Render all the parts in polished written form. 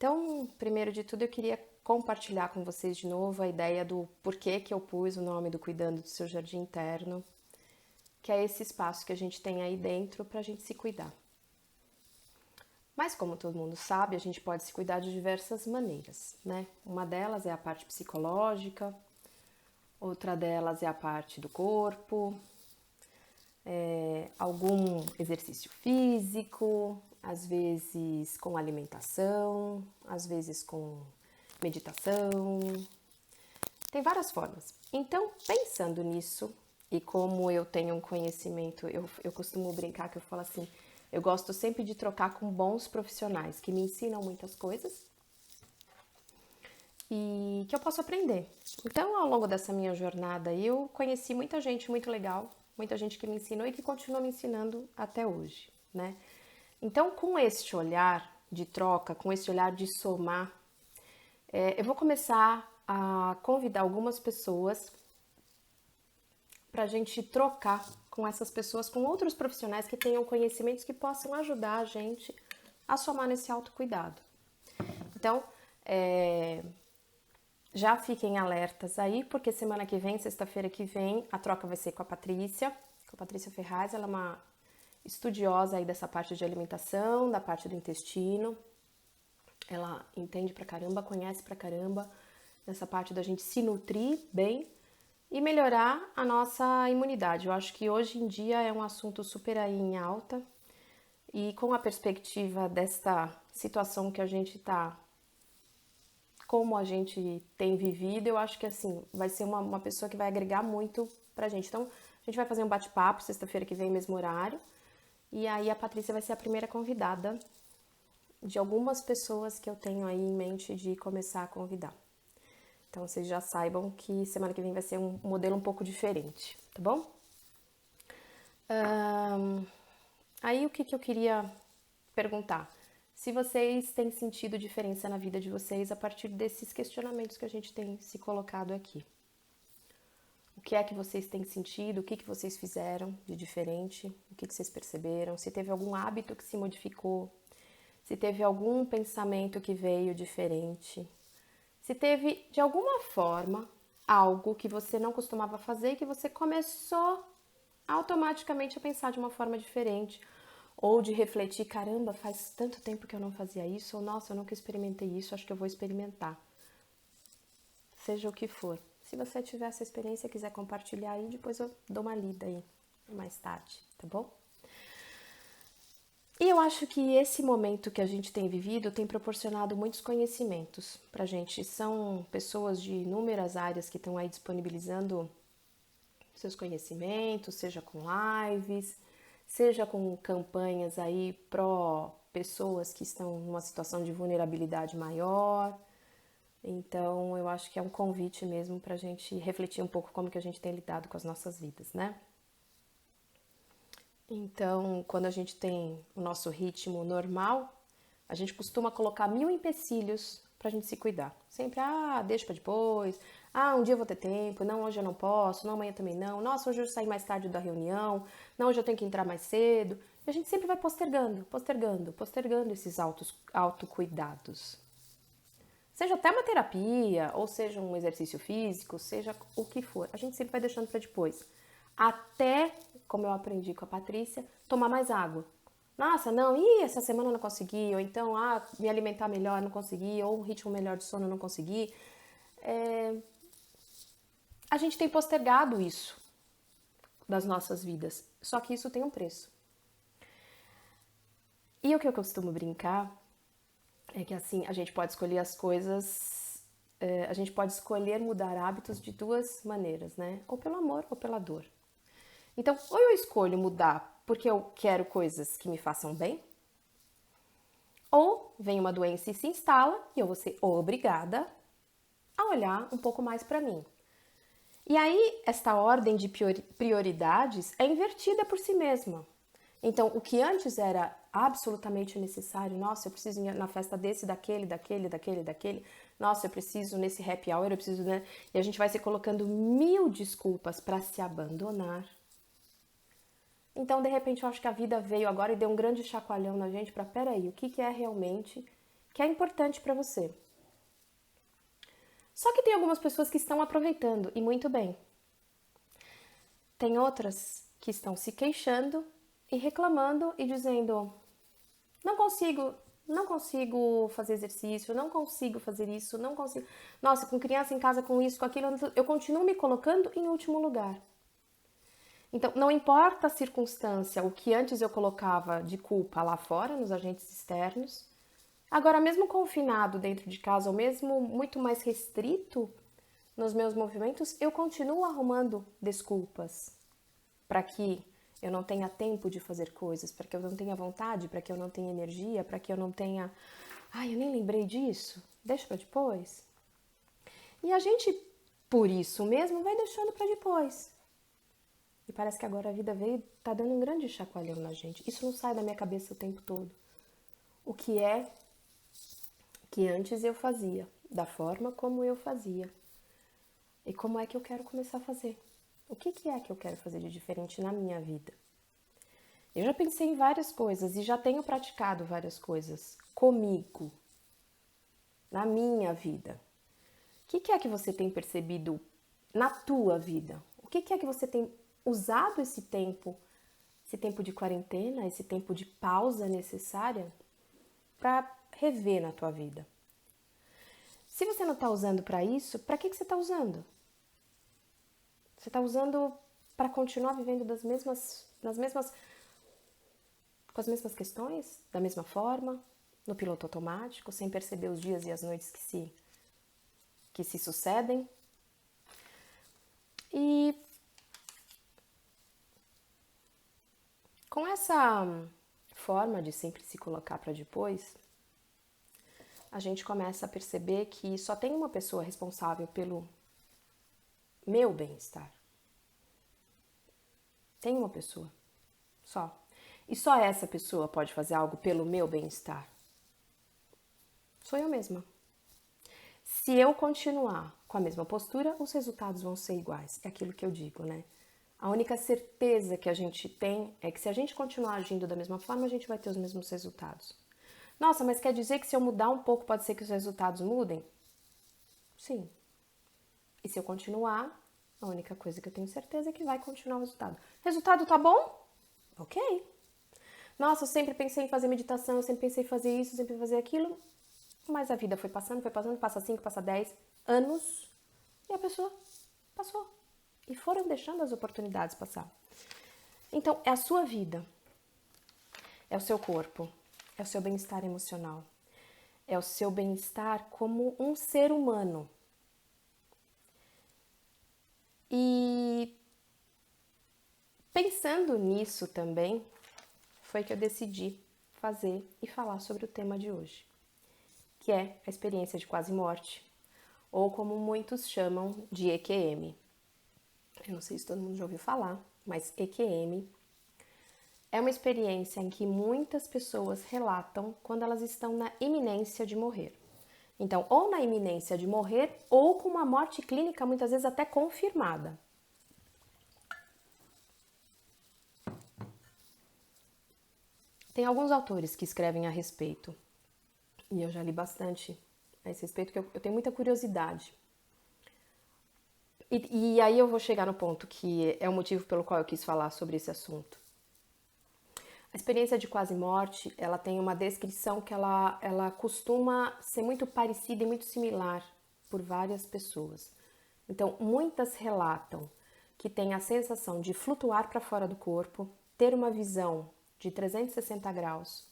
Então, primeiro de tudo, eu queria compartilhar com vocês de novo a ideia do porquê que eu pus o nome do Cuidando do Seu Jardim Interno, que é esse espaço que a gente tem aí dentro para a gente se cuidar. Mas, como todo mundo sabe, a gente pode se cuidar de diversas maneiras, né? Uma delas é a parte psicológica, outra delas é a parte do corpo, algum exercício físico, às vezes com alimentação, às vezes com meditação. Tem várias formas. Então, pensando nisso, e como eu tenho um conhecimento, eu costumo brincar que eu falo assim, eu gosto sempre de trocar com bons profissionais que me ensinam muitas coisas e que eu posso aprender. Então, ao longo dessa minha jornada, eu conheci muita gente muito legal, muita gente que me ensinou e que continua me ensinando até hoje, né? Então, com este olhar de troca, com esse olhar de somar, eu vou começar a convidar algumas pessoas para a gente trocar com essas pessoas, com outros profissionais que tenham conhecimentos que possam ajudar a gente a somar nesse autocuidado. Então, já fiquem alertas aí, porque semana que vem, sexta-feira que vem, a troca vai ser com a Patrícia Ferraz. Ela é uma estudiosa aí dessa parte de alimentação, da parte do intestino. Ela entende pra caramba, conhece pra caramba nessa parte da gente se nutrir bem e melhorar a nossa imunidade. Eu acho que hoje em dia é um assunto super aí em alta e com a perspectiva desta situação que a gente tá, como a gente tem vivido, eu acho que assim, vai ser uma pessoa que vai agregar muito pra gente. Então, a gente vai fazer um bate-papo sexta-feira que vem, mesmo horário, e aí a Patrícia vai ser a primeira convidada de algumas pessoas que eu tenho aí em mente de começar a convidar. Então, vocês já saibam que semana que vem vai ser um modelo um pouco diferente, tá bom? Aí, o que eu queria perguntar? Se vocês têm sentido diferença na vida de vocês a partir desses questionamentos que a gente tem se colocado aqui. O que é que vocês têm sentido? O que vocês fizeram de diferente? O que vocês perceberam? Se teve algum hábito que se modificou? Se teve algum pensamento que veio diferente? Se teve, de alguma forma, algo que você não costumava fazer e que você começou automaticamente a pensar de uma forma diferente, ou de refletir, caramba, faz tanto tempo que eu não fazia isso, ou nossa, eu nunca experimentei isso, acho que eu vou experimentar. Seja o que for. Se você tiver essa experiência e quiser compartilhar aí, depois eu dou uma lida aí mais tarde, tá bom? E eu acho que esse momento que a gente tem vivido tem proporcionado muitos conhecimentos pra gente. São pessoas de inúmeras áreas que estão aí disponibilizando seus conhecimentos, seja com lives, seja com campanhas aí pró pessoas que estão numa situação de vulnerabilidade maior. Então, eu acho que é um convite mesmo pra gente refletir um pouco como que a gente tem lidado com as nossas vidas, né? Então, quando a gente tem o nosso ritmo normal, a gente costuma colocar 1000 empecilhos pra gente se cuidar. Sempre, deixa pra depois, um dia eu vou ter tempo, não, hoje eu não posso, não, amanhã também não, nossa, hoje eu saí mais tarde da reunião, não, hoje eu tenho que entrar mais cedo. E a gente sempre vai postergando esses autocuidados. Seja até uma terapia, ou seja um exercício físico, seja o que for, a gente sempre vai deixando para depois. Até, como eu aprendi com a Patrícia, tomar mais água. Nossa, não, essa semana eu não consegui, ou então, me alimentar melhor, não consegui, ou um ritmo melhor de sono, não consegui. A gente tem postergado isso das nossas vidas, só que isso tem um preço. E o que eu costumo brincar é que assim, a gente pode escolher as coisas, a gente pode escolher mudar hábitos de duas maneiras, né? Ou pelo amor ou pela dor. Então, ou eu escolho mudar porque eu quero coisas que me façam bem, ou vem uma doença e se instala e eu vou ser obrigada a olhar um pouco mais para mim. E aí, esta ordem de prioridades é invertida por si mesma. Então, o que antes era absolutamente necessário, nossa, eu preciso ir na festa desse, daquele, nossa, eu preciso nesse happy hour, eu preciso, né? E a gente vai se colocando 1000 desculpas para se abandonar. Então, de repente, eu acho que a vida veio agora e deu um grande chacoalhão na gente para, peraí, o que é realmente que é importante para você. Só que tem algumas pessoas que estão aproveitando, e muito bem. Tem outras que estão se queixando e reclamando e dizendo: não consigo fazer exercício, não consigo fazer isso, não consigo. Nossa, com criança em casa, com isso, com aquilo, eu continuo me colocando em último lugar. Então, não importa a circunstância, o que antes eu colocava de culpa lá fora, nos agentes externos, agora, mesmo confinado dentro de casa, ou mesmo muito mais restrito nos meus movimentos, eu continuo arrumando desculpas para que eu não tenha tempo de fazer coisas, para que eu não tenha vontade, para que eu não tenha energia, para que eu não tenha... Ai, eu nem lembrei disso, deixa para depois. E a gente, por isso mesmo, vai deixando para depois. E parece que agora a vida veio, tá dando um grande chacoalhão na gente. Isso não sai da minha cabeça o tempo todo. O que é que antes eu fazia, da forma como eu fazia. E como é que eu quero começar a fazer? O que é que eu quero fazer de diferente na minha vida? Eu já pensei em várias coisas e já tenho praticado várias coisas comigo, na minha vida. O que é que você tem percebido na tua vida? O que é que você tem usado esse tempo de quarentena, esse tempo de pausa necessária para rever na tua vida? Se você não está usando para isso, para que você está usando? Você está usando para continuar vivendo com as mesmas questões, da mesma forma, no piloto automático, sem perceber os dias e as noites que se sucedem. E com essa forma de sempre se colocar para depois, a gente começa a perceber que só tem uma pessoa responsável pelo meu bem-estar. Tem uma pessoa, só. E só essa pessoa pode fazer algo pelo meu bem-estar. Sou eu mesma. Se eu continuar com a mesma postura, os resultados vão ser iguais. É aquilo que eu digo, né? A única certeza que a gente tem é que se a gente continuar agindo da mesma forma, a gente vai ter os mesmos resultados. Nossa, mas quer dizer que se eu mudar um pouco, pode ser que os resultados mudem? Sim. E se eu continuar, a única coisa que eu tenho certeza é que vai continuar o resultado. Resultado tá bom? Ok. Nossa, eu sempre pensei em fazer meditação, eu sempre pensei em fazer isso, sempre fazer aquilo. Mas a vida foi passando, passa 5, passa 10 anos e a pessoa passou. E foram deixando as oportunidades passar. Então, é a sua vida, é o seu corpo, é o seu bem-estar emocional, é o seu bem-estar como um ser humano. E pensando nisso também, foi que eu decidi fazer e falar sobre o tema de hoje, que é a experiência de quase morte, ou como muitos chamam de EQM. Eu não sei se todo mundo já ouviu falar, mas EQM é uma experiência em que muitas pessoas relatam quando elas estão na iminência de morrer. Então, ou na iminência de morrer, ou com uma morte clínica muitas vezes até confirmada. Tem alguns autores que escrevem a respeito, e eu já li bastante a esse respeito, porque eu tenho muita curiosidade. E aí eu vou chegar no ponto que é o motivo pelo qual eu quis falar sobre esse assunto. A experiência de quase morte, ela tem uma descrição que ela costuma ser muito parecida e muito similar por várias pessoas. Então, muitas relatam que têm a sensação de flutuar para fora do corpo, ter uma visão de 360 graus.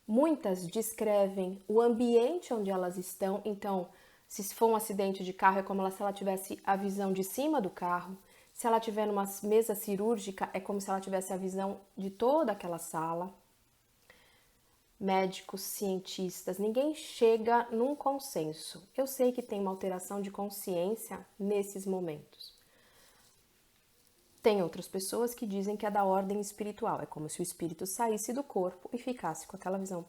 Muitas descrevem o ambiente onde elas estão, então, se for um acidente de carro, é como se ela tivesse a visão de cima do carro. Se ela estiver numa mesa cirúrgica, é como se ela tivesse a visão de toda aquela sala. Médicos, cientistas, ninguém chega num consenso. Eu sei que tem uma alteração de consciência nesses momentos. Tem outras pessoas que dizem que é da ordem espiritual, é como se o espírito saísse do corpo e ficasse com aquela visão.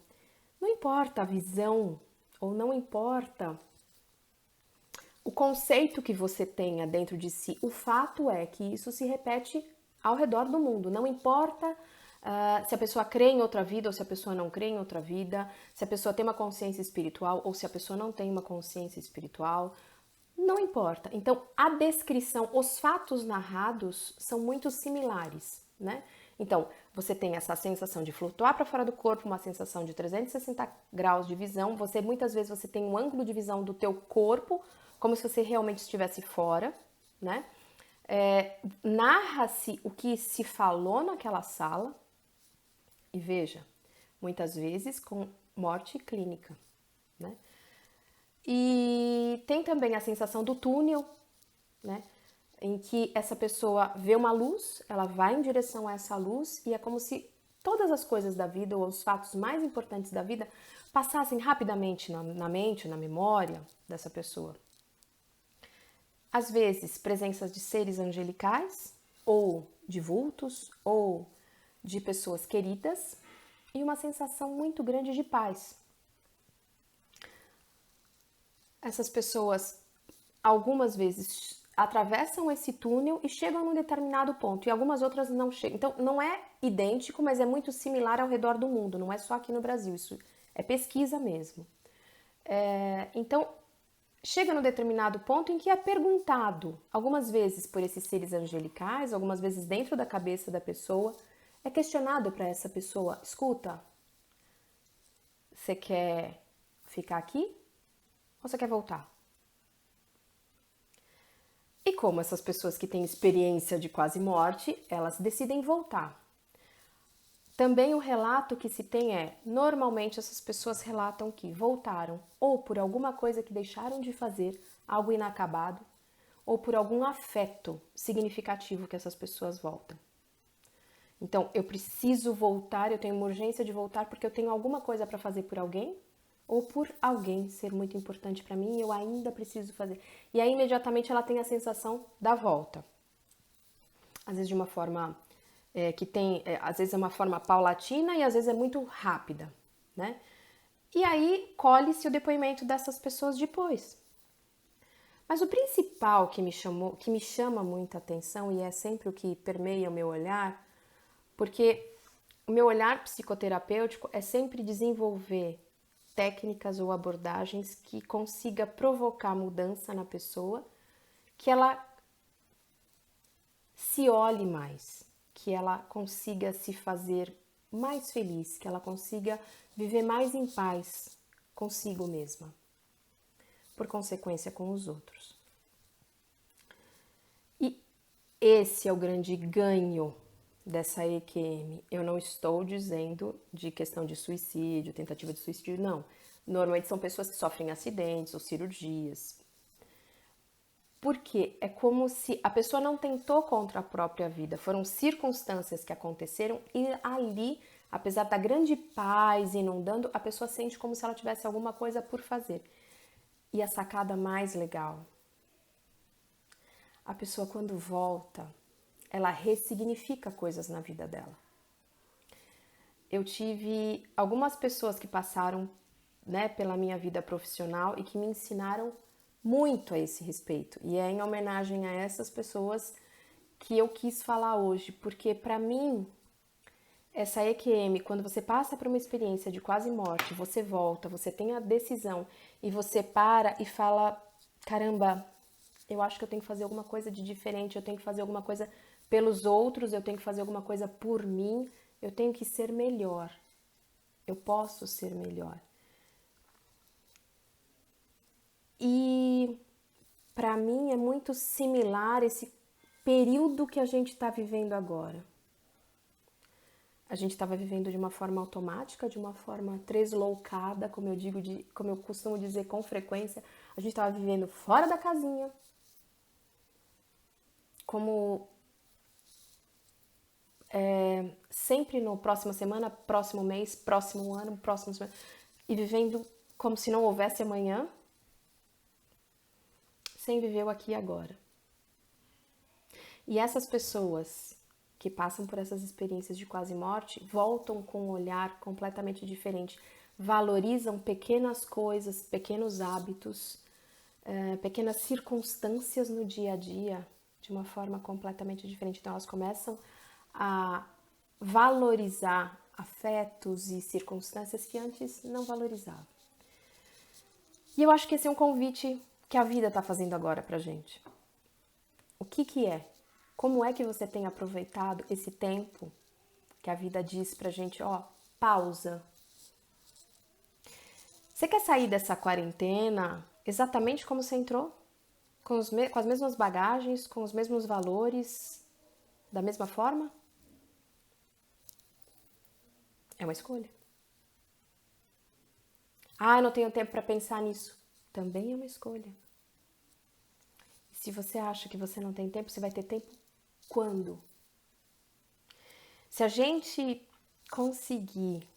Não importa a visão, ou não importa o conceito que você tenha dentro de si, o fato é que isso se repete ao redor do mundo. Não importa Se a pessoa crê em outra vida ou se a pessoa não crê em outra vida, se a pessoa tem uma consciência espiritual ou se a pessoa não tem uma consciência espiritual, não importa. Então, a descrição, os fatos narrados são muito similares, né? Então, você tem essa sensação de flutuar para fora do corpo, uma sensação de 360 graus de visão. Muitas vezes você tem um ângulo de visão do teu corpo, como se você realmente estivesse fora, né? Narra-se o que se falou naquela sala e veja, muitas vezes com morte clínica, né? E tem também a sensação do túnel, né? Em que essa pessoa vê uma luz, ela vai em direção a essa luz e é como se todas as coisas da vida ou os fatos mais importantes da vida passassem rapidamente na mente, na memória dessa pessoa. Às vezes, presenças de seres angelicais, ou de vultos, ou de pessoas queridas, e uma sensação muito grande de paz. Essas pessoas, algumas vezes, atravessam esse túnel e chegam num determinado ponto, e algumas outras não chegam. Então, não é idêntico, mas é muito similar ao redor do mundo, não é só aqui no Brasil, isso é pesquisa mesmo. Então, chega num determinado ponto em que é perguntado, algumas vezes por esses seres angelicais, algumas vezes dentro da cabeça da pessoa, é questionado para essa pessoa: escuta, você quer ficar aqui ou você quer voltar? E como essas pessoas que têm experiência de quase morte, elas decidem voltar. Também o relato que se tem normalmente essas pessoas relatam que voltaram ou por alguma coisa que deixaram de fazer, algo inacabado, ou por algum afeto significativo que essas pessoas voltam. Então, eu preciso voltar, eu tenho uma urgência de voltar porque eu tenho alguma coisa para fazer por alguém, ou por alguém ser muito importante para mim e eu ainda preciso fazer. E aí, imediatamente, ela tem a sensação da volta. Às vezes de uma forma que tem, às vezes é uma forma paulatina e às vezes é muito rápida, né? E aí colhe-se o depoimento dessas pessoas depois. Mas o principal que me chama muita atenção e é sempre o que permeia o meu olhar, porque o meu olhar psicoterapêutico é sempre desenvolver técnicas ou abordagens que consiga provocar mudança na pessoa, que ela se olhe mais, que ela consiga se fazer mais feliz, que ela consiga viver mais em paz consigo mesma, por consequência com os outros. E esse é o grande ganho dessa EQM. Eu não estou dizendo de questão de suicídio, tentativa de suicídio, não. Normalmente são pessoas que sofrem acidentes ou cirurgias. Porque é como se a pessoa não tentou contra a própria vida, foram circunstâncias que aconteceram e ali, apesar da grande paz inundando, a pessoa sente como se ela tivesse alguma coisa por fazer. E a sacada mais legal, a pessoa quando volta, ela ressignifica coisas na vida dela. Eu tive algumas pessoas que passaram, né, pela minha vida profissional e que me ensinaram muito a esse respeito. E é em homenagem a essas pessoas que eu quis falar hoje, porque para mim essa EQM, quando você passa por uma experiência de quase morte, você volta, você tem a decisão e você para e fala: caramba, eu acho que eu tenho que fazer alguma coisa de diferente, eu tenho que fazer alguma coisa pelos outros, eu tenho que fazer alguma coisa por mim, eu tenho que ser melhor. Eu posso ser melhor. E para mim é muito similar esse período que a gente está vivendo agora. A gente estava vivendo de uma forma automática, de uma forma tresloucada, como eu costumo dizer com frequência. A gente estava vivendo fora da casinha, como sempre no próxima semana, próximo mês, próximo ano, próximo semana, e vivendo como se não houvesse amanhã, sem viver o aqui e agora. E essas pessoas que passam por essas experiências de quase morte voltam com um olhar completamente diferente, valorizam pequenas coisas, pequenos hábitos, pequenas circunstâncias no dia a dia de uma forma completamente diferente. Então elas começam a valorizar afetos e circunstâncias que antes não valorizava. E eu acho que esse é um convite que a vida está fazendo agora pra gente. O que é? Como é que você tem aproveitado esse tempo que a vida diz pra gente, ó, pausa. Você quer sair dessa quarentena exatamente como você entrou? Com as mesmas bagagens, com os mesmos valores, da mesma forma? É uma escolha. Ah, eu não tenho tempo para pensar nisso. Também é uma escolha. Se você acha que você não tem tempo, você vai ter tempo quando? Se a gente conseguir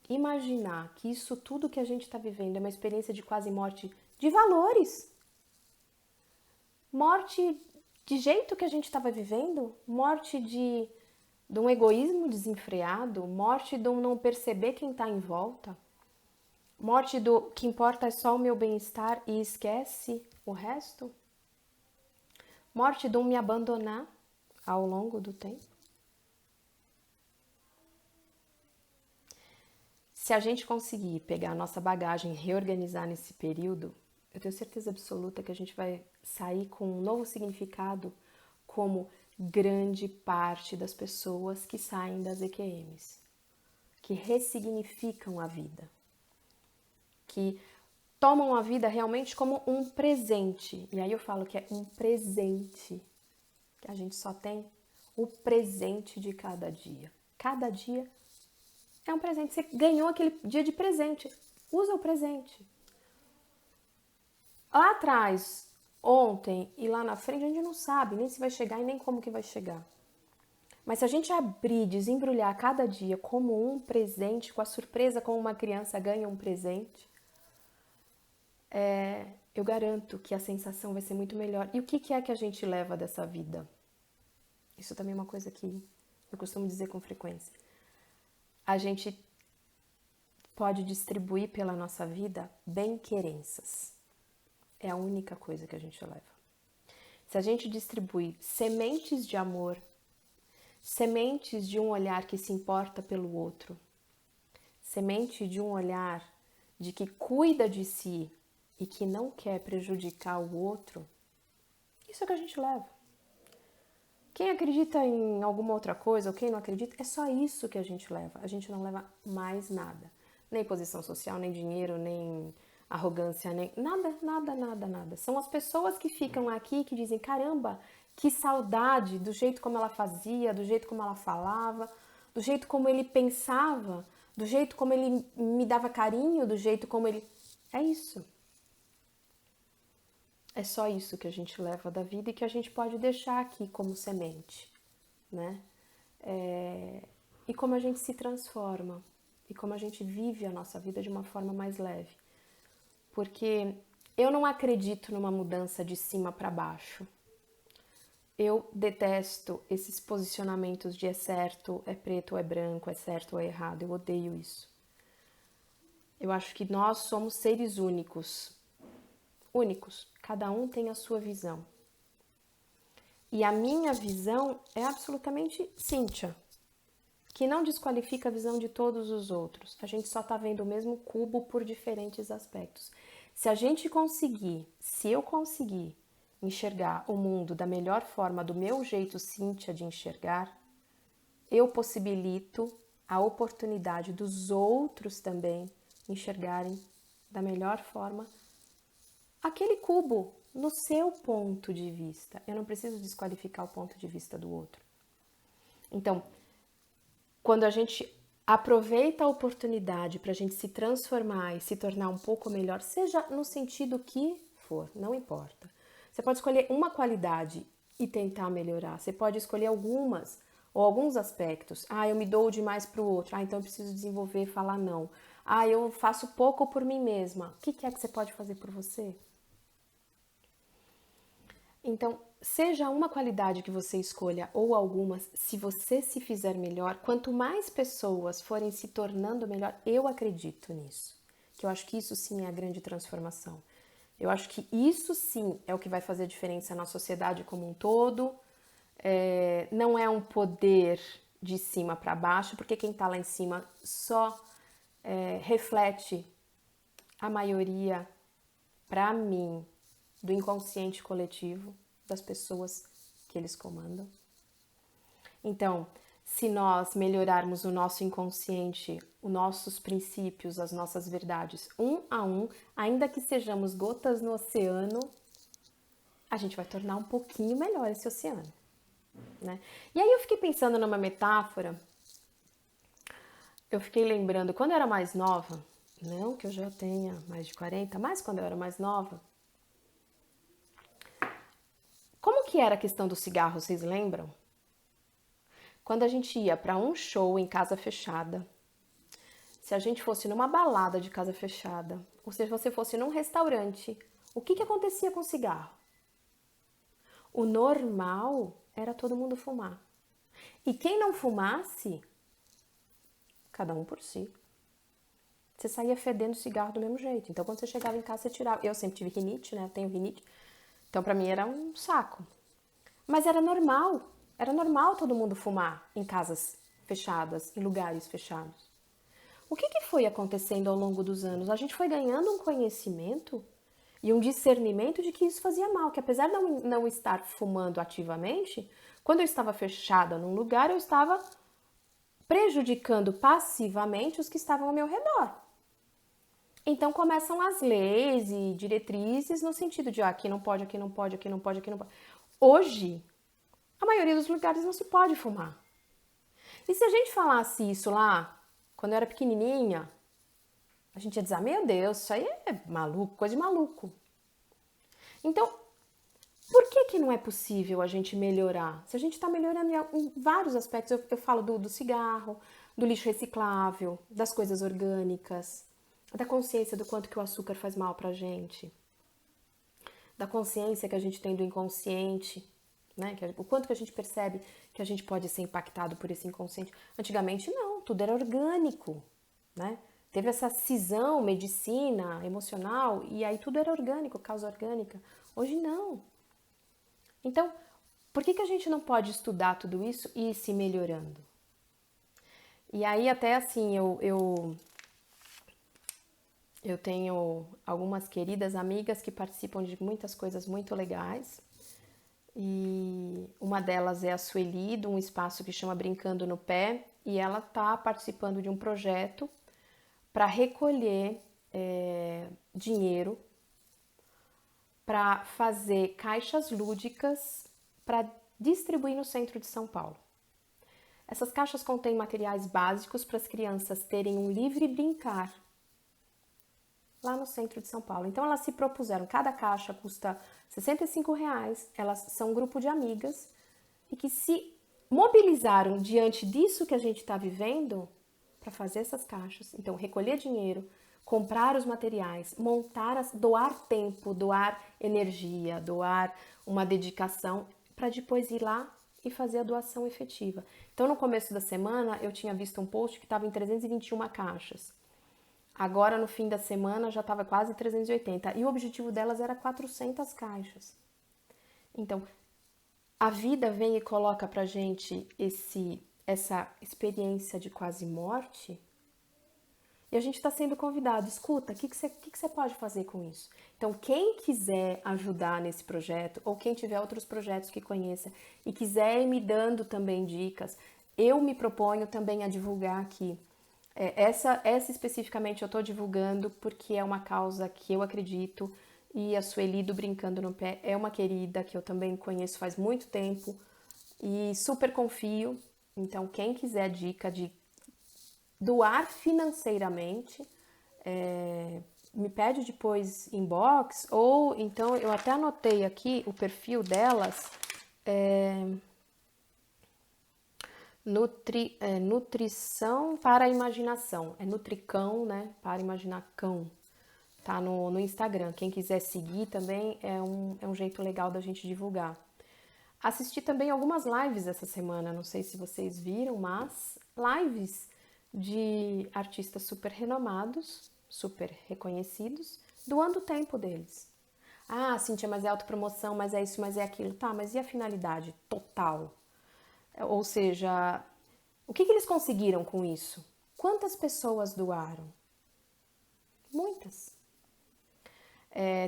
imaginar que isso tudo que a gente está vivendo é uma experiência de quase morte de valores, morte de jeito que a gente estava vivendo, morte de um egoísmo desenfreado, morte de um não perceber quem está em volta, morte do que importa é só o meu bem-estar e esquece o resto, morte de um me abandonar ao longo do tempo. Se a gente conseguir pegar a nossa bagagem e reorganizar nesse período, eu tenho certeza absoluta que a gente vai sair com um novo significado, como grande parte das pessoas que saem das EQMs, que ressignificam a vida, que tomam a vida realmente como um presente. E aí eu falo que é um presente, que a gente só tem o presente de cada dia. Cada dia é um presente. Você ganhou aquele dia de presente. Usa o presente. Lá atrás, ontem e lá na frente, a gente não sabe nem se vai chegar e nem como que vai chegar. Mas se a gente abrir, desembrulhar cada dia como um presente, com a surpresa como uma criança ganha um presente, eu garanto que a sensação vai ser muito melhor. E o que é que a gente leva dessa vida? Isso também é uma coisa que eu costumo dizer com frequência. A gente pode distribuir pela nossa vida bem-querenças. É a única coisa que a gente leva. Se a gente distribuir sementes de amor, sementes de um olhar que se importa pelo outro, semente de um olhar de que cuida de si e que não quer prejudicar o outro, isso é o que a gente leva. Quem acredita em alguma outra coisa ou quem não acredita, é só isso que a gente leva. A gente não leva mais nada. Nem posição social, nem dinheiro, nem arrogância, nem nada, nada, nada, nada. São as pessoas que ficam aqui que dizem, caramba, que saudade do jeito como ela fazia, do jeito como ela falava, do jeito como ele pensava, do jeito como ele me dava carinho, do jeito como ele... É isso. É só isso que a gente leva da vida e que a gente pode deixar aqui como semente, né? E como a gente se transforma e como a gente vive a nossa vida de uma forma mais leve. Porque eu não acredito numa mudança de cima para baixo. Eu detesto esses posicionamentos de é certo, é preto ou é branco, é certo ou é errado. Eu odeio isso. Eu acho que nós somos seres únicos. Únicos. Cada um tem a sua visão. E a minha visão é absolutamente Cíntia, que não desqualifica a visão de todos os outros. A gente só está vendo o mesmo cubo por diferentes aspectos. Se a gente conseguir, se eu conseguir enxergar o mundo da melhor forma, do meu jeito Cíntia de enxergar, eu possibilito a oportunidade dos outros também enxergarem da melhor forma aquele cubo no seu ponto de vista. Eu não preciso desqualificar o ponto de vista do outro. Então, quando a gente aproveita a oportunidade para a gente se transformar e se tornar um pouco melhor, seja no sentido que for, não importa. Você pode escolher uma qualidade e tentar melhorar. Você pode escolher algumas ou alguns aspectos. Ah, eu me dou demais para o outro. Ah, então eu preciso desenvolver e falar não. Ah, eu faço pouco por mim mesma. O que é que você pode fazer por você? Então, seja uma qualidade que você escolha ou algumas, se você se fizer melhor, quanto mais pessoas forem se tornando melhor, eu acredito nisso. Que eu acho que isso sim é a grande transformação. Eu acho que isso sim é o que vai fazer diferença na sociedade como um todo. Não é um poder de cima para baixo, porque quem está lá em cima só reflete a maioria, para mim, do inconsciente coletivo das pessoas que eles comandam. Então, se nós melhorarmos o nosso inconsciente, os nossos princípios, as nossas verdades, um a um, ainda que sejamos gotas no oceano, a gente vai tornar um pouquinho melhor esse oceano, né? E aí eu fiquei pensando numa metáfora, eu fiquei lembrando, quando eu era mais nova, não que eu já tenha mais de 40, mas quando eu era mais nova, como que era a questão do cigarro, vocês lembram? Quando a gente ia para um show em casa fechada, se a gente fosse numa balada de casa fechada, ou se você fosse num restaurante, o que acontecia com o cigarro? O normal era todo mundo fumar. E quem não fumasse, cada um por si. Você saía fedendo cigarro do mesmo jeito. Então, quando você chegava em casa, você tirava. Eu sempre tive rinite, né? Eu tenho rinite. Então, pra mim, era um saco. Mas era normal. Era normal todo mundo fumar em casas fechadas, em lugares fechados. O que foi acontecendo ao longo dos anos? A gente foi ganhando um conhecimento e um discernimento de que isso fazia mal, que apesar de não estar fumando ativamente, quando eu estava fechada num lugar, eu estava prejudicando passivamente os que estavam ao meu redor. Então começam as leis e diretrizes no sentido de aqui não pode, aqui não pode, aqui não pode, aqui não pode. Hoje, a maioria dos lugares não se pode fumar. E se a gente falasse isso lá, quando eu era pequenininha, a gente ia dizer, meu Deus, isso aí é maluco, coisa de maluco. Então, por que não é possível a gente melhorar? Se a gente está melhorando em vários aspectos, eu falo do cigarro, do lixo reciclável, das coisas orgânicas, da consciência do quanto que o açúcar faz mal pra gente, da consciência que a gente tem do inconsciente, né? O quanto que a gente percebe que a gente pode ser impactado por esse inconsciente. Antigamente não, tudo era orgânico, né? Teve essa cisão medicina, emocional, e aí tudo era orgânico, causa orgânica. Hoje não. Então, por que a gente não pode estudar tudo isso e ir se melhorando? E aí até assim, eu tenho algumas queridas amigas que participam de muitas coisas muito legais. E uma delas é a Sueli, de um espaço que chama Brincando no Pé, e ela está participando de um projeto para recolher dinheiro para fazer caixas lúdicas para distribuir no centro de São Paulo. Essas caixas contêm materiais básicos para as crianças terem um livre brincar lá no centro de São Paulo. Então elas se propuseram, cada caixa custa R$65, elas são um grupo de amigas e que se mobilizaram diante disso que a gente está vivendo para fazer essas caixas. Então, recolher dinheiro, comprar os materiais, montar, doar tempo, doar energia, doar uma dedicação para depois ir lá e fazer a doação efetiva. Então, no começo da semana, eu tinha visto um post que estava em 321 caixas. Agora, no fim da semana, já estava quase 380. E o objetivo delas era 400 caixas. Então, a vida vem e coloca pra gente essa experiência de quase morte. E a gente está sendo convidado. Escuta, o que você pode fazer com isso? Então, quem quiser ajudar nesse projeto, ou quem tiver outros projetos que conheça e quiser ir me dando também dicas, eu me proponho também a divulgar aqui. Essa especificamente eu estou divulgando porque é uma causa que eu acredito, e a Sueli do Brincando no Pé é uma querida que eu também conheço faz muito tempo e super confio. Então, quem quiser dica de doar financeiramente, me pede depois inbox, ou então eu até anotei aqui o perfil delas, nutrição para a imaginação, é nutricão, né, para imaginar cão, tá no Instagram, quem quiser seguir também é um jeito legal da gente divulgar. Assisti também algumas lives essa semana, não sei se vocês viram, mas lives de artistas super renomados, super reconhecidos, doando o tempo deles. Ah, Cíntia, mas é autopromoção, mas é isso, mas é aquilo. Tá, mas e a finalidade total? Ou seja, O que eles conseguiram com isso? Quantas pessoas doaram? Muitas.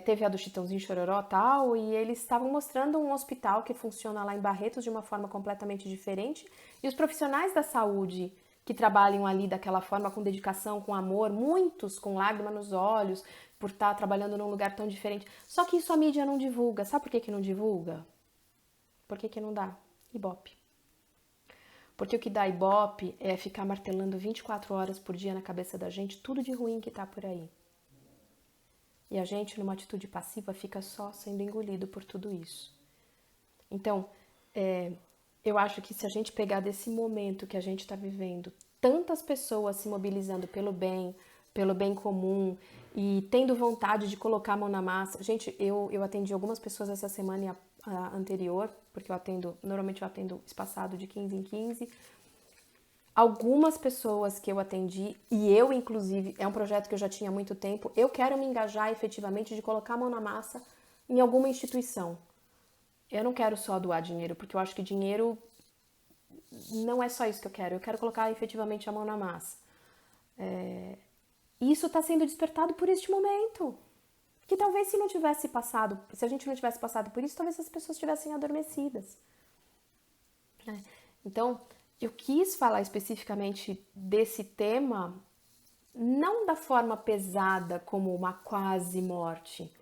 Teve a do Chitãozinho Chororó tal, e eles estavam mostrando um hospital que funciona lá em Barretos de uma forma completamente diferente, e os profissionais da saúde que trabalham ali daquela forma, com dedicação, com amor, muitos com lágrima nos olhos, por estar trabalhando num lugar tão diferente. Só que isso a mídia não divulga. Sabe por que não divulga? Por que não dá? Ibope. Porque o que dá Ibope é ficar martelando 24 horas por dia na cabeça da gente tudo de ruim que tá por aí. E a gente, numa atitude passiva, fica só sendo engolido por tudo isso. Então, eu acho que se a gente pegar desse momento que a gente está vivendo, tantas pessoas se mobilizando pelo bem comum e tendo vontade de colocar a mão na massa. Gente, eu atendi algumas pessoas essa semana e a anterior, porque normalmente eu atendo espaçado de 15 em 15. Algumas pessoas que eu atendi, e eu inclusive, é um projeto que eu já tinha há muito tempo, eu quero me engajar efetivamente de colocar a mão na massa em alguma instituição. Eu não quero só doar dinheiro, porque eu acho que dinheiro não é só isso que eu quero colocar efetivamente a mão na massa. E isso está sendo despertado por este momento. Que talvez se a gente não tivesse passado por isso, talvez as pessoas estivessem adormecidas. Então, eu quis falar especificamente desse tema, não da forma pesada como uma quase morte,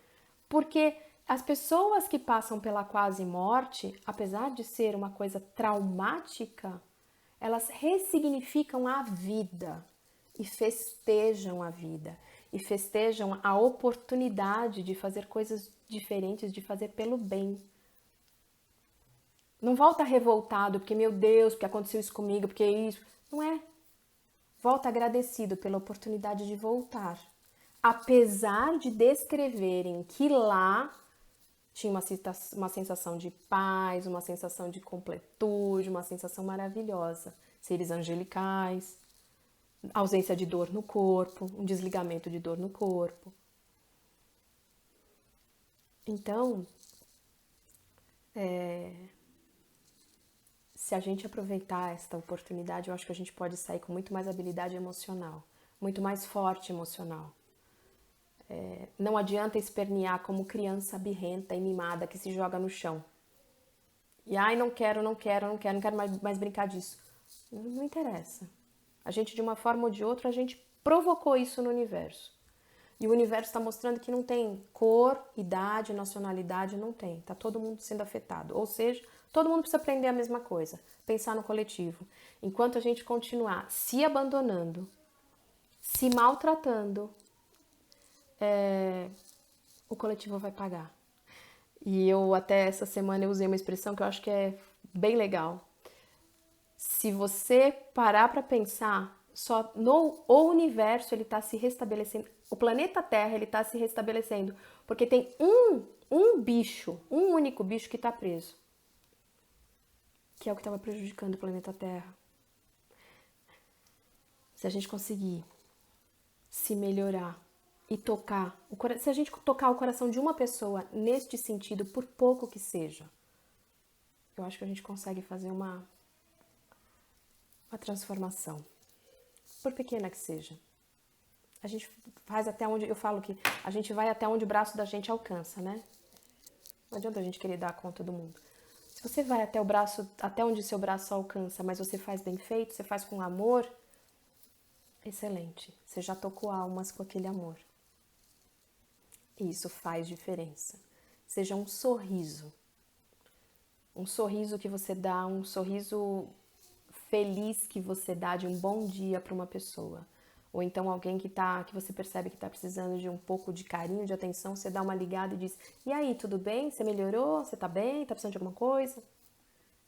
porque as pessoas que passam pela quase morte, apesar de ser uma coisa traumática, elas ressignificam a vida e festejam a vida e festejam a oportunidade de fazer coisas diferentes, de fazer pelo bem. Não volta revoltado, porque meu Deus, porque aconteceu isso comigo, porque isso. Não é. Volta agradecido pela oportunidade de voltar. Apesar de descreverem que lá tinha uma sensação de paz, uma sensação de completude, uma sensação maravilhosa. Seres angelicais, ausência de dor no corpo, um desligamento de dor no corpo. Então, se a gente aproveitar esta oportunidade, eu acho que a gente pode sair com muito mais habilidade emocional, muito mais forte emocional. Não adianta espernear como criança birrenta e mimada que se joga no chão. E ai, não quero mais brincar disso. Não interessa. A gente, de uma forma ou de outra, a gente provocou isso no universo. E o universo está mostrando que não tem cor, idade, nacionalidade, não tem. Tá todo mundo sendo afetado. Ou seja, todo mundo precisa aprender a mesma coisa, pensar no coletivo. Enquanto a gente continuar se abandonando, se maltratando, o coletivo vai pagar. E eu até essa semana eu usei uma expressão que eu acho que é bem legal. Se você parar para pensar, só o universo ele está se restabelecendo, o planeta Terra ele está se restabelecendo, porque tem um bicho, um único bicho que está preso, que é o que estava prejudicando o planeta Terra. Se a gente conseguir se melhorar e tocar, se a gente tocar o coração de uma pessoa neste sentido, por pouco que seja, eu acho que a gente consegue fazer uma transformação, por pequena que seja. A gente faz até onde, eu falo que a gente vai até onde o braço da gente alcança, né? Não adianta a gente querer dar conta do mundo. Se você vai até onde seu braço alcança, mas você faz bem feito, você faz com amor, excelente. Você já tocou almas com aquele amor. E isso faz diferença. Seja um sorriso que você dá, um sorriso feliz que você dá de um bom dia para uma pessoa. Ou então alguém que você percebe que está precisando de um pouco de carinho, de atenção, você dá uma ligada e diz: e aí, tudo bem? Você melhorou? Você está bem? Está precisando de alguma coisa?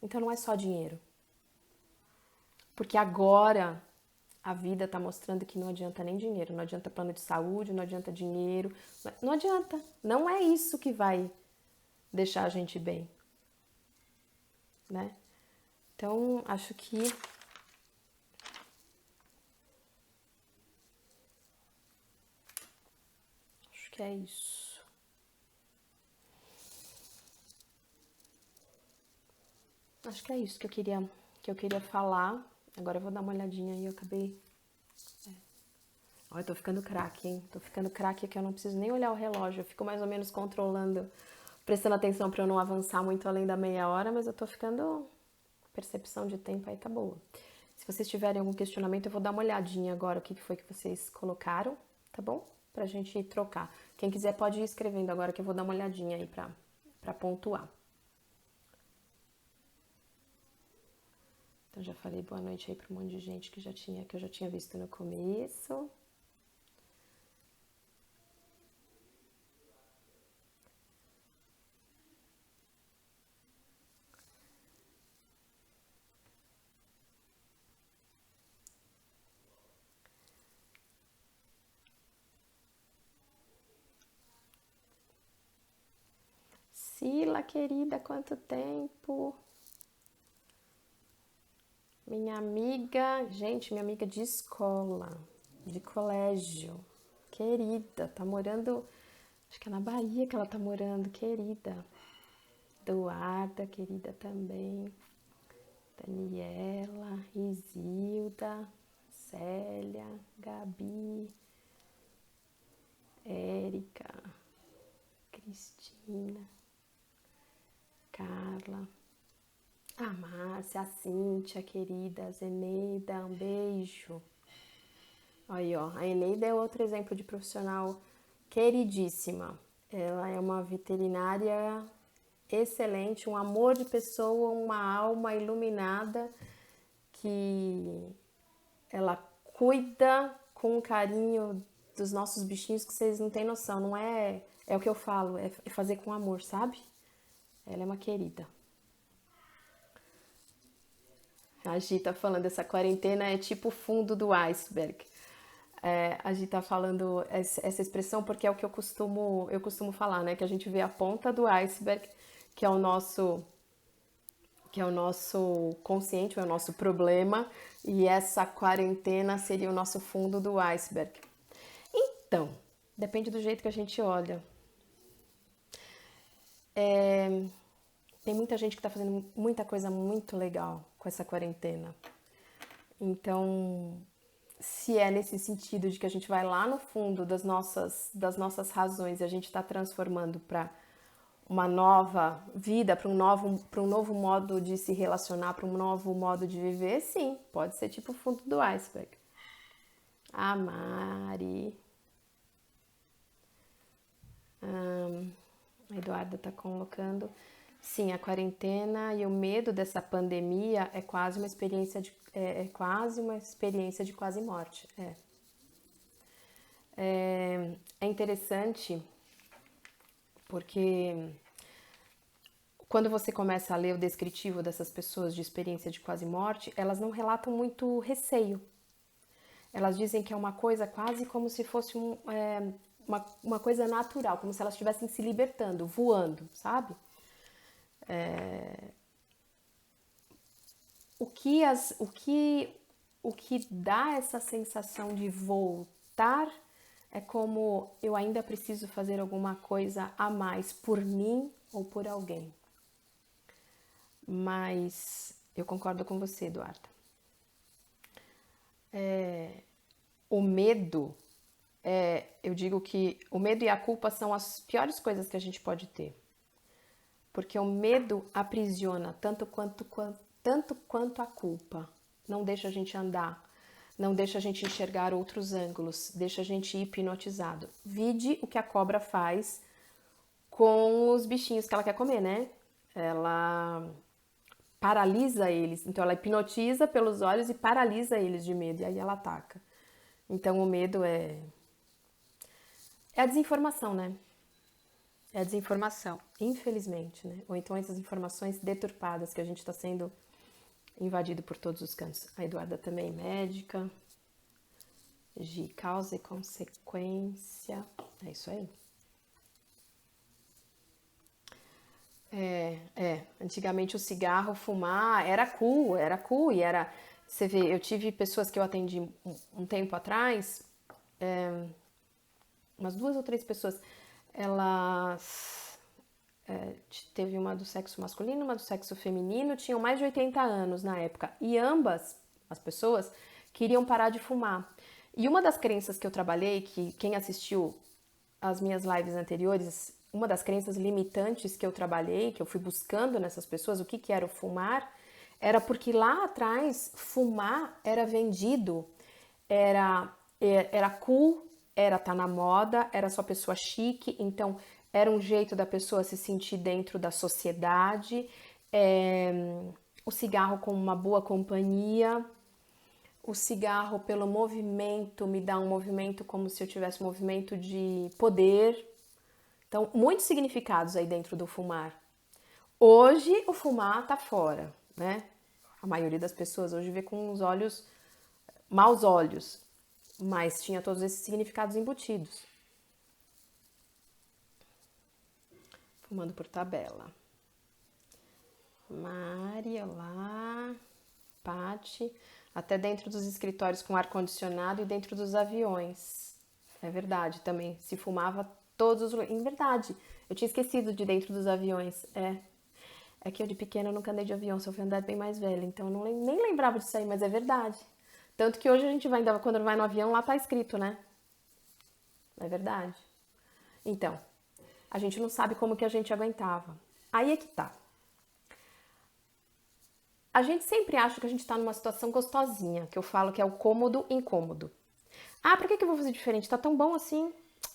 Então não é só dinheiro. Porque agora a vida está mostrando que não adianta nem dinheiro, não adianta plano de saúde, não adianta dinheiro, não adianta. Não é isso que vai deixar a gente bem, né? Então, acho que é isso. Acho que é isso que eu queria falar. Agora eu vou dar uma olhadinha aí, eu acabei... Ó, eu tô ficando craque, hein? Tô ficando craque que eu não preciso nem olhar o relógio. Eu fico mais ou menos controlando, prestando atenção pra eu não avançar muito além da meia hora, mas eu tô ficando... Percepção de tempo aí tá boa. Se vocês tiverem algum questionamento, eu vou dar uma olhadinha agora o que foi que vocês colocaram, tá bom? Pra gente trocar. Quem quiser pode ir escrevendo agora que eu vou dar uma olhadinha aí pra pontuar. Então já falei boa noite aí pra um monte de gente que eu já tinha visto no começo. Sila, querida, quanto tempo! Minha amiga, gente, minha amiga de escola, de colégio, querida, tá morando, acho que é na Bahia que ela tá morando, querida. Eduarda, querida também. Daniela, Isilda, Célia, Gabi, Érica, Cristina, Carla, a Márcia, a Cíntia, querida, a Zeneida, um beijo. Aí, ó, a Eneida é outro exemplo de profissional queridíssima. Ela é uma veterinária excelente, um amor de pessoa, uma alma iluminada que ela cuida com carinho dos nossos bichinhos que vocês não têm noção, não é, é o que eu falo, é fazer com amor, sabe? Ela é uma querida. A Gi tá falando, essa quarentena é tipo o fundo do iceberg. É, a Gi tá falando essa expressão porque é o que eu costumo falar, né? Que a gente vê a ponta do iceberg, que é o nosso consciente, é o nosso problema, e essa quarentena seria o nosso fundo do iceberg. Então, depende do jeito que a gente olha. Tem muita gente que está fazendo muita coisa muito legal com essa quarentena. Então, se é nesse sentido de que a gente vai lá no fundo das nossas razões e a gente está transformando para uma nova vida, para um novo modo de se relacionar, para um novo modo de viver, sim, pode ser tipo o fundo do iceberg. A Mari, a Eduarda está colocando. Sim, a quarentena e o medo dessa pandemia é quase uma experiência de quase morte. É interessante porque quando você começa a ler o descritivo dessas pessoas de experiência de quase morte, elas não relatam muito receio. Elas dizem que é uma coisa quase como se fosse uma coisa natural, como se elas estivessem se libertando, voando, sabe? O que, o que dá essa sensação de voltar é como eu ainda preciso fazer alguma coisa a mais por mim ou por alguém. Mas eu concordo com você, Eduardo. O medo, eu digo que o medo e a culpa são as piores coisas que a gente pode ter. Porque o medo aprisiona tanto quanto a culpa. Não deixa a gente andar, não deixa a gente enxergar outros ângulos, deixa a gente hipnotizado. Vide o que a cobra faz com os bichinhos que ela quer comer, né? Ela paralisa eles, então ela hipnotiza pelos olhos e paralisa eles de medo, e aí ela ataca. Então o medo é a desinformação, né? É a desinformação, infelizmente, né? Ou então essas informações deturpadas que a gente está sendo invadido por todos os cantos. A Eduarda também médica. De causa e consequência. É isso aí. Antigamente o cigarro, fumar, era cool, e era... Você vê, eu tive pessoas que eu atendi um tempo atrás, umas 2 ou 3 pessoas, elas teve uma do sexo masculino, uma do sexo feminino, tinham mais de 80 anos na época, e ambas As pessoas queriam parar de fumar. E uma das crenças que eu trabalhei, que quem assistiu as minhas lives anteriores, uma das crenças limitantes que eu trabalhei, que eu fui buscando nessas pessoas, o que que era o fumar, era porque lá atrás fumar era vendido, era cool, era tá na moda, era só pessoa chique, então era um jeito da pessoa se sentir dentro da sociedade, o cigarro como uma boa companhia, o cigarro pelo movimento me dá um movimento como se eu tivesse um movimento de poder. Então, muitos significados aí dentro do fumar. Hoje, o fumar tá fora, né? A maioria das pessoas hoje vê com os olhos, maus olhos, mas tinha todos esses significados embutidos. Fumando por tabela. Mari, olá. Pati. Até dentro dos escritórios com ar-condicionado e dentro dos aviões. É verdade também. Se fumava todos os lugares. Em verdade, eu tinha esquecido de dentro dos aviões. É que eu de pequena eu nunca andei de avião, só fui andar bem mais velha. Então eu nem lembrava disso aí, mas é verdade. Tanto que hoje a gente vai, quando vai no avião, lá tá escrito, né? É verdade. Então, a gente não sabe como que a gente aguentava. Aí é que tá. A gente sempre acha que a gente tá numa situação gostosinha, que eu falo que é o cômodo incômodo. Ah, pra que eu vou fazer diferente? Tá tão bom assim.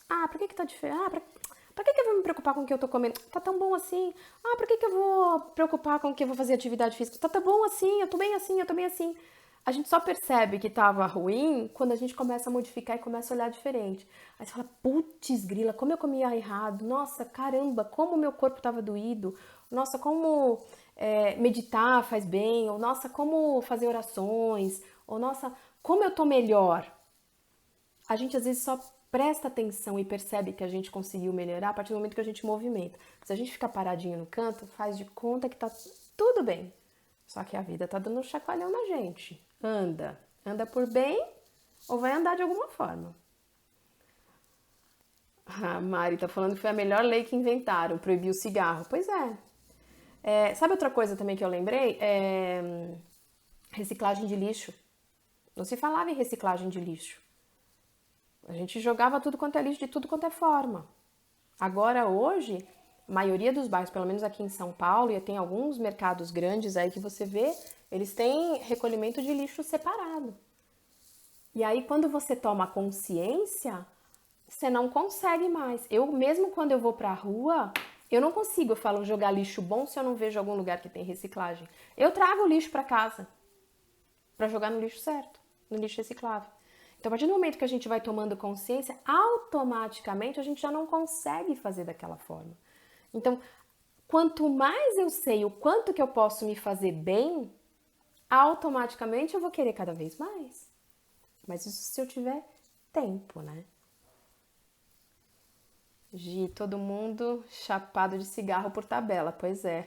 Ah, pra que tá diferente? Ah, pra que eu vou me preocupar com o que eu tô comendo? Tá tão bom assim. Ah, pra que eu vou preocupar com o que eu vou fazer atividade física? Tá tão bom assim, eu tô bem assim, eu tô bem assim. A gente só percebe que tava ruim quando a gente começa a modificar e começa a olhar diferente. Aí você fala, putz grila, como eu comia errado. Nossa, caramba, como o meu corpo tava doído. Nossa, como meditar faz bem. Ou nossa, como fazer orações. Ou nossa, como eu tô melhor. A gente às vezes só presta atenção e percebe que a gente conseguiu melhorar a partir do momento que a gente movimenta. Se a gente ficar paradinho no canto, faz de conta que tá tudo bem. Só que a vida tá dando um chacoalhão na gente. Anda. Anda por bem ou vai andar de alguma forma. A Mari tá falando que foi a melhor lei que inventaram, proibir o cigarro. Pois é. Sabe outra coisa também que eu lembrei? Reciclagem de lixo. Não se falava em reciclagem de lixo. A gente jogava tudo quanto é lixo de tudo quanto é forma. Agora, hoje, a maioria dos bairros, pelo menos aqui em São Paulo, e tem alguns mercados grandes aí que você vê, eles têm recolhimento de lixo separado. E aí, quando você toma consciência, você não consegue mais. Eu, mesmo quando eu vou pra rua, eu não consigo, eu falo, jogar lixo bom se eu não vejo algum lugar que tem reciclagem. Eu trago o lixo pra casa, pra jogar no lixo certo, no lixo reciclável. Então, a partir do momento que a gente vai tomando consciência, automaticamente a gente já não consegue fazer daquela forma. Então, quanto mais eu sei o quanto que eu posso me fazer bem, automaticamente eu vou querer cada vez mais. Mas isso se eu tiver tempo, né? Gi, todo mundo chapado de cigarro por tabela, pois é.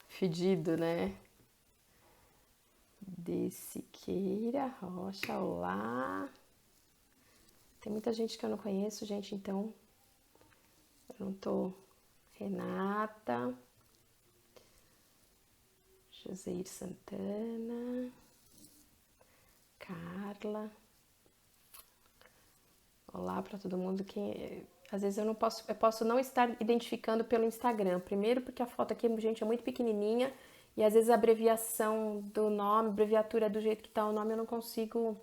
Fedido, né? De Siqueira Rocha, olá. Tem muita gente que eu não conheço, gente, então eu não tô. Renata, Joseir Santana, Carla. Olá para todo mundo que às vezes eu posso não estar identificando pelo Instagram. Primeiro porque a foto aqui, gente, é muito pequenininha e às vezes a abreviação do nome, abreviatura do jeito que tá o nome, eu não consigo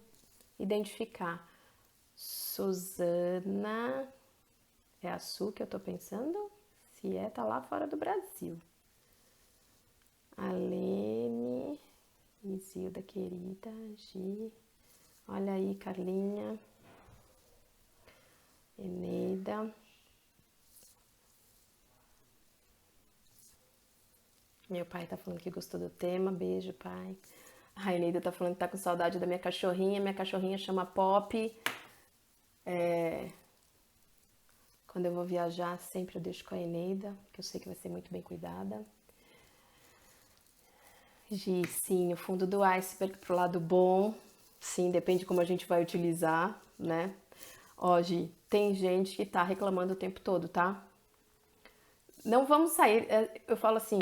identificar. Suzana, é a Su que eu tô pensando? Se tá lá fora do Brasil. Alene, Isilda querida, Gi, olha aí, Carlinha, Eneida. Meu pai tá falando que gostou do tema, beijo, pai. A Eneida tá falando que tá com saudade da minha cachorrinha chama Pop. Quando eu vou viajar, sempre eu deixo com a Eneida, que eu sei que vai ser muito bem cuidada. Gi, sim, o fundo do iceberg pro lado bom, sim, depende de como a gente vai utilizar, né? Ó, Gi, tem gente que tá reclamando o tempo todo, tá? Não vamos sair, eu falo assim,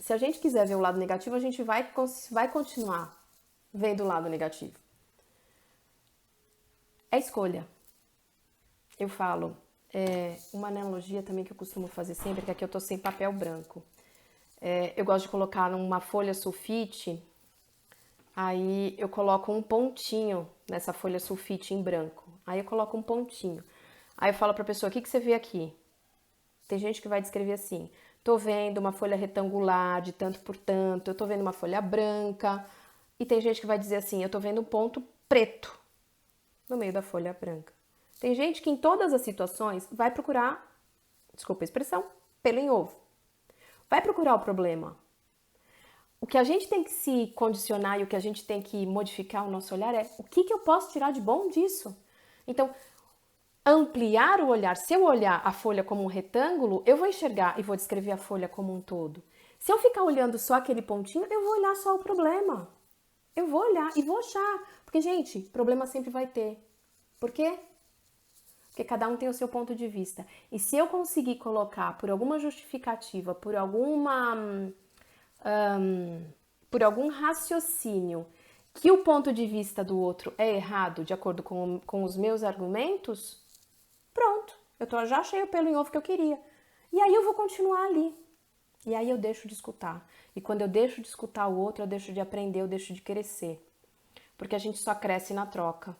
se a gente quiser ver o lado negativo, a gente vai continuar vendo o lado negativo. É escolha. Eu falo, uma analogia também que eu costumo fazer sempre, que aqui eu tô sem papel branco. Eu gosto de colocar numa folha sulfite, aí eu coloco um pontinho nessa folha sulfite em branco. Aí eu coloco um pontinho. Aí eu falo pra pessoa, o que você vê aqui? Tem gente que vai descrever assim, tô vendo uma folha retangular de tanto por tanto, eu tô vendo uma folha branca. E tem gente que vai dizer assim, eu tô vendo um ponto preto no meio da folha branca. Tem gente que em todas as situações vai procurar, desculpa a expressão, pelo em ovo. Vai procurar o problema. O que a gente tem que se condicionar e o que a gente tem que modificar o nosso olhar é o que eu posso tirar de bom disso? Então, ampliar o olhar. Se eu olhar a folha como um retângulo, eu vou enxergar e vou descrever a folha como um todo. Se eu ficar olhando só aquele pontinho, eu vou olhar só o problema. Eu vou olhar e vou achar. Porque, gente, problema sempre vai ter. Por quê? Porque cada um tem o seu ponto de vista. E se eu conseguir colocar por alguma justificativa, por algum raciocínio, que o ponto de vista do outro é errado de acordo com os meus argumentos, pronto, já achei o pelo em ovo que eu queria. E aí eu vou continuar ali. E aí eu deixo de escutar. E quando eu deixo de escutar o outro, eu deixo de aprender, eu deixo de crescer. Porque a gente só cresce na troca.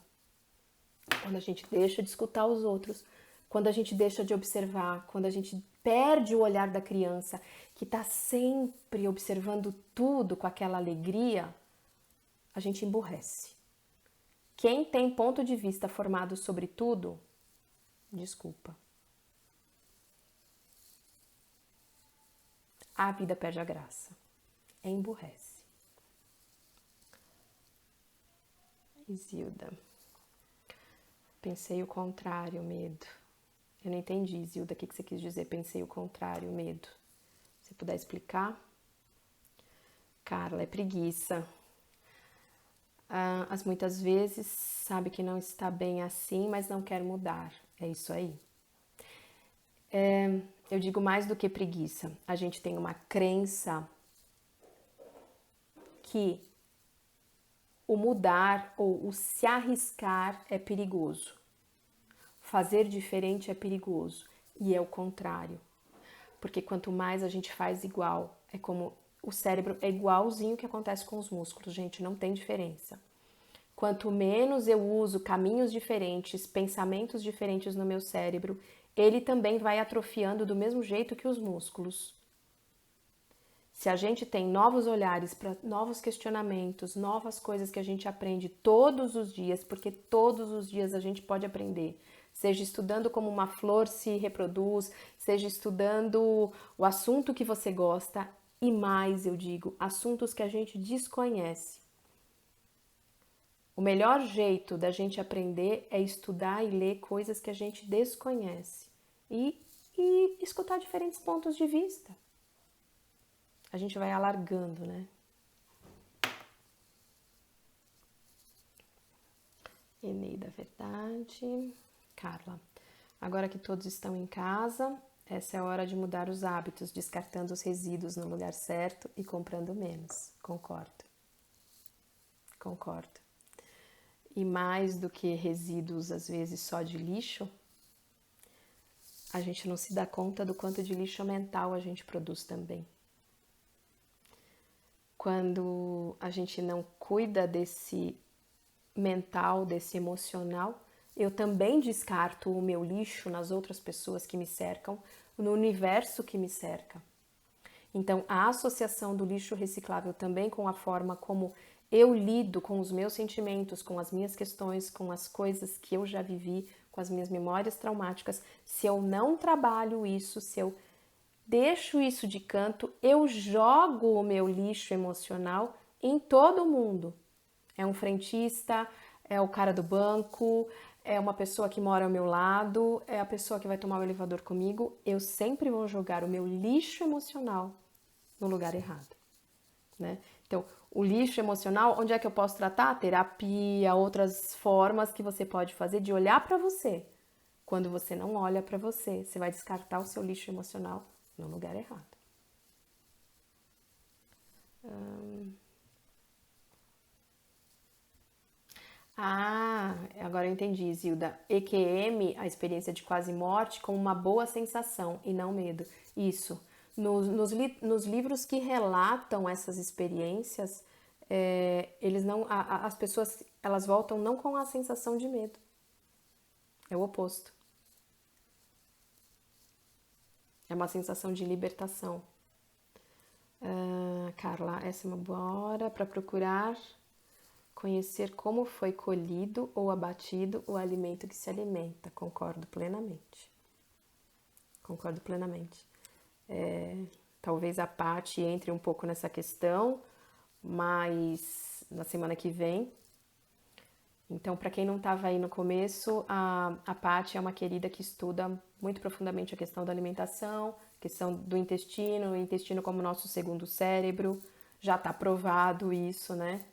Quando a gente deixa de escutar os outros, quando a gente deixa de observar, quando a gente perde o olhar da criança, que está sempre observando tudo com aquela alegria, a gente emburrece. Quem tem ponto de vista formado sobre tudo, desculpa. A vida perde a graça. Emburrece. Isilda. Pensei o contrário, medo. Eu não entendi, Isilda, o que você quis dizer? Pensei o contrário, medo. Se puder explicar? Carla, é preguiça. As muitas vezes sabe que não está bem assim, mas não quer mudar. É isso aí. Eu digo mais do que preguiça. A gente tem uma crença que o mudar ou o se arriscar é perigoso. Fazer diferente é perigoso. E é o contrário. Porque quanto mais a gente faz igual, é como o cérebro é igualzinho o que acontece com os músculos, gente, não tem diferença. Quanto menos eu uso caminhos diferentes, pensamentos diferentes no meu cérebro, ele também vai atrofiando do mesmo jeito que os músculos. Se a gente tem novos olhares para novos questionamentos, novas coisas que a gente aprende todos os dias, porque todos os dias a gente pode aprender, seja estudando como uma flor se reproduz, seja estudando o assunto que você gosta, e mais, eu digo, assuntos que a gente desconhece. O melhor jeito da gente aprender é estudar e ler coisas que a gente desconhece e escutar diferentes pontos de vista. A gente vai alargando, né? Eneida, verdade. Carla, agora que todos estão em casa, essa é a hora de mudar os hábitos, descartando os resíduos no lugar certo e comprando menos. Concordo. E mais do que resíduos, às vezes só de lixo, a gente não se dá conta do quanto de lixo mental a gente produz também. Quando a gente não cuida desse mental, desse emocional, eu também descarto o meu lixo nas outras pessoas que me cercam, no universo que me cerca. Então, a associação do lixo reciclável também com a forma como eu lido com os meus sentimentos, com as minhas questões, com as coisas que eu já vivi, com as minhas memórias traumáticas, se eu não trabalho isso, se eu deixo isso de canto, eu jogo o meu lixo emocional em todo mundo. É um frentista, é o cara do banco, é uma pessoa que mora ao meu lado, é a pessoa que vai tomar o elevador comigo. Eu sempre vou jogar o meu lixo emocional no lugar errado, né? Então, o lixo emocional, onde é que eu posso tratar? Terapia, outras formas que você pode fazer de olhar para você. Quando você não olha para você, você vai descartar o seu lixo emocional no lugar errado. Ah, agora eu entendi, Zilda. EQM, a experiência de quase morte, como uma boa sensação e não medo. Isso. Nos livros que relatam essas experiências, eles não, as pessoas elas voltam não com a sensação de medo. É o oposto. É uma sensação de libertação. Carla, essa é uma boa hora para procurar conhecer como foi colhido ou abatido o alimento que se alimenta. Concordo plenamente. Concordo plenamente. Talvez a Paty entre um pouco nessa questão, mas na semana que vem. Então, para quem não estava aí no começo, a Paty é uma querida que estuda muito profundamente a questão da alimentação, questão do intestino, o intestino como nosso segundo cérebro. Já está provado isso, né?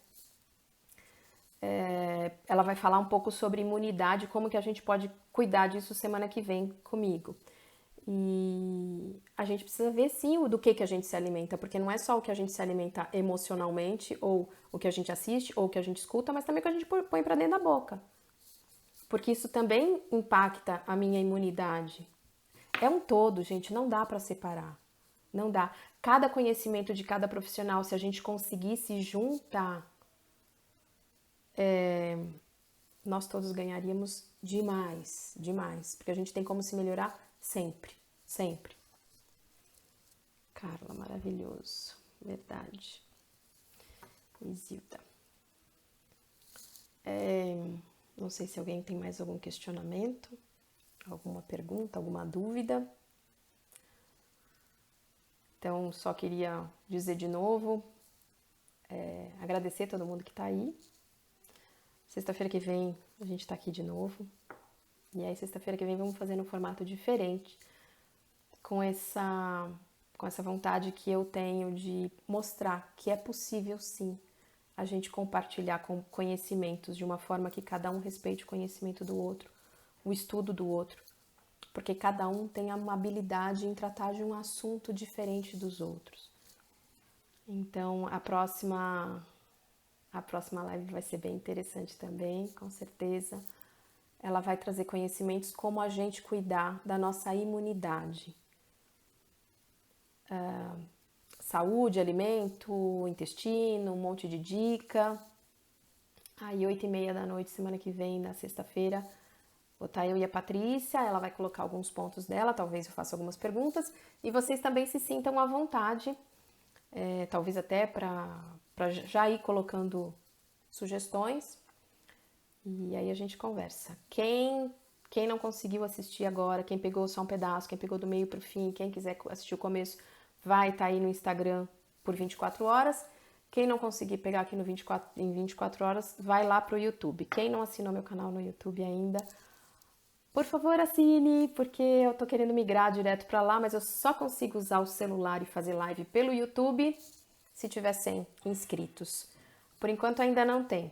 Ela vai falar um pouco sobre imunidade, como que a gente pode cuidar disso semana que vem comigo. E a gente precisa ver sim do que a gente se alimenta, porque não é só o que a gente se alimenta emocionalmente, ou o que a gente assiste, ou o que a gente escuta, mas também o que a gente põe para dentro da boca. Porque isso também impacta a minha imunidade. É um todo, gente, não dá para separar. Não dá. Cada conhecimento de cada profissional, se a gente conseguisse juntar, nós todos ganharíamos demais, demais. Porque a gente tem como se melhorar sempre, sempre. Carla, maravilhoso. Verdade. Isilda. Não sei se alguém tem mais algum questionamento, alguma pergunta, alguma dúvida. Então, só queria dizer de novo, agradecer a todo mundo que está aí. Sexta-feira que vem a gente está aqui de novo. E aí, sexta-feira que vem, vamos fazer num formato diferente, com essa vontade que eu tenho de mostrar que é possível, sim, a gente compartilhar com conhecimentos de uma forma que cada um respeite o conhecimento do outro, o estudo do outro, porque cada um tem uma habilidade em tratar de um assunto diferente dos outros. Então, a próxima live vai ser bem interessante também, com certeza. Ela vai trazer conhecimentos como a gente cuidar da nossa imunidade. Saúde, alimento, intestino, um monte de dica. Aí, 8h30 da noite, semana que vem, na sexta-feira, vou estar eu e a Patrícia, ela vai colocar alguns pontos dela, talvez eu faça algumas perguntas, e vocês também se sintam à vontade, talvez até para já ir colocando sugestões, e aí a gente conversa. Quem não conseguiu assistir agora, quem pegou só um pedaço, quem pegou do meio para o fim, quem quiser assistir o começo, vai estar aí no Instagram por 24 horas. Quem não conseguir pegar aqui em 24 horas, vai lá pro YouTube. Quem não assinou meu canal no YouTube ainda, por favor, assine, porque eu tô querendo migrar direto para lá, mas eu só consigo usar o celular e fazer live pelo YouTube se tiver 100 inscritos. Por enquanto ainda não tem.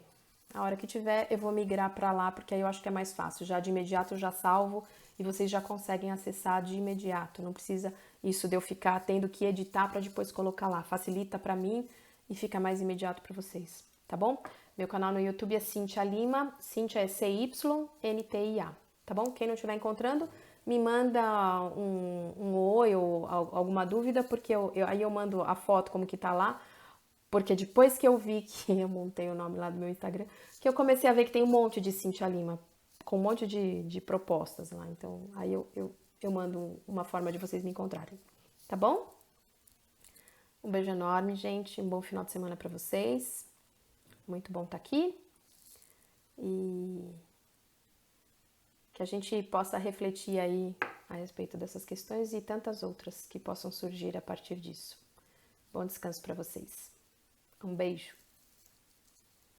A hora que tiver, eu vou migrar para lá, porque aí eu acho que é mais fácil. Já de imediato eu já salvo e vocês já conseguem acessar de imediato. Não precisa isso de eu ficar tendo que editar para depois colocar lá. Facilita para mim e fica mais imediato para vocês, tá bom? Meu canal no YouTube é Cíntia Lima, Cíntia é CYNTIA, tá bom? Quem não estiver encontrando, me manda um oi ou alguma dúvida, porque aí eu mando a foto como que tá lá, porque depois que eu vi que eu montei o nome lá do meu Instagram, que eu comecei a ver que tem um monte de Cíntia Lima, com um monte de propostas lá, então aí eu mando uma forma de vocês me encontrarem, tá bom? Um beijo enorme, gente. Um bom final de semana para vocês. Muito bom estar aqui. E que a gente possa refletir aí a respeito dessas questões e tantas outras que possam surgir a partir disso. Bom descanso para vocês. Um beijo.